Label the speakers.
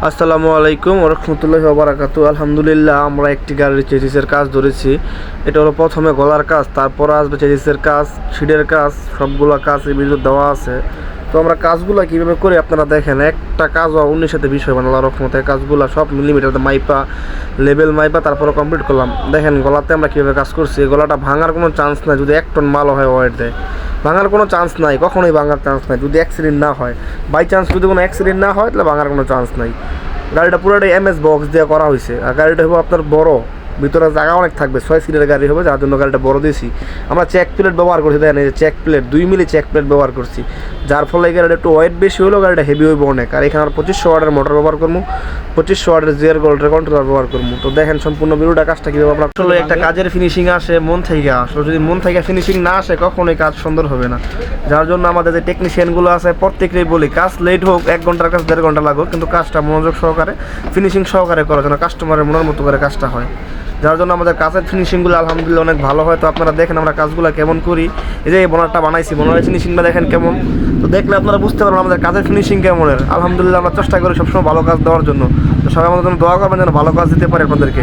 Speaker 1: আসসালামু আলাইকুম ওয়া রাহমাতুল্লাহি ওয়া বারাকাতুহু। আলহামদুলিল্লাহ, আমরা একটি গাড়ির চেসিসের কাজ ধরেছি। এটা হলো প্রথমে গলার কাজ, তারপর আসবে চেসিসের কাজ, সিটের কাজ, সবগুলো কাজ এই ভিডিও দেওয়া আছে। তো আমরা কাজগুলো কীভাবে করি আপনারা দেখেন। একটা কাজ অন্যের সাথে বিষয় মানে আল্লাহর রহমতে কাজগুলো সব মিলিমিটারতে মাইপা, লেভেল মাইপা তারপরে কমপ্লিট করলাম। দেখেন গলাতে আমরা কীভাবে কাজ করছি। গলাটা ভাঙার কোনো চান্স নাই যদি 1 টন মাল হয় ওয়েট দেয়। ভাঙার কোনো চান্স নাই, কখনোই ভাঙার চান্স নাই যদি অ্যাক্সিডেন্ট না হয়। বাই চান্স যদি কোনো অ্যাক্সিডেন্ট না হয় তাহলে ভাঙার কোনো চান্স নাই। গাড়িটা পুরোটাই এমএস বক্স দিয়ে করা হয়েছে। আর গাড়িটা হবে আপনার বড়, ভিতরে জায়গা অনেক থাকবে, 6 সিটের গাড়ি হবে, যার জন্য গাড়িটা বড় দিয়েছি। আমরা চেক প্লেট ব্যবহার করছি, দেখেন এই যে চেক প্লেট 2 মিলি চেক প্লেট ব্যবহার করছি, যার ফলে এই গাড়িটা একটু ওয়েট বেশি হলেও গাড়িটা হেভি হইব অনেক। আর এখানে আমরা 2500 ওয়াটের মোটর ব্যবহার করবো, 2500 ওয়াটের জিয়ার গোল্ডের কন্ট্রোলার ব্যবহার করবো। তো দেখেন সম্পূর্ণ ভিডিওটা কাজটা কীভাবে আপনার আসলে একটা কাজের ফিনিশিং আসে মন থেকে। আসলে যদি মন থেকে ফিনিশিং না আসে কখনোই কাজ সুন্দর হবে না। যার জন্য আমাদের যে টেকনিশিয়ানগুলো আছে প্রত্যেকেই বলি, কাজ লেট হোক, 1 ঘন্টার কাজ 1.5 ঘন্টা লাগুক, কিন্তু কাজটা মনোযোগ সহকারে ফিনিশিং সহকারে করা যেন কাস্টমারের মনের মতো করে কাজটা হয়। যার জন্য আমাদের কাজের ফিনিশিংগুলো আলহামদুলিল্লাহ অনেক ভালো হয়। তো আপনারা দেখেন আমরা কাজগুলো কেমন করি। এই যে এই বোনারটা বানাইছি, বোনারের ফিনিশিংটা দেখেন কেমন। তো দেখলে আপনারা বুঝতে পারবেন আমাদের কাজের ফিনিশিং কেমনের। আলহামদুলিল্লাহ আমরা চেষ্টা করি সবসময় ভালো কাজ দেওয়ার জন্য। তো সবাই আমাদের জন্য দোয়া করবেন যেন ভালো কাজ দিতে পারে আপনাদেরকে।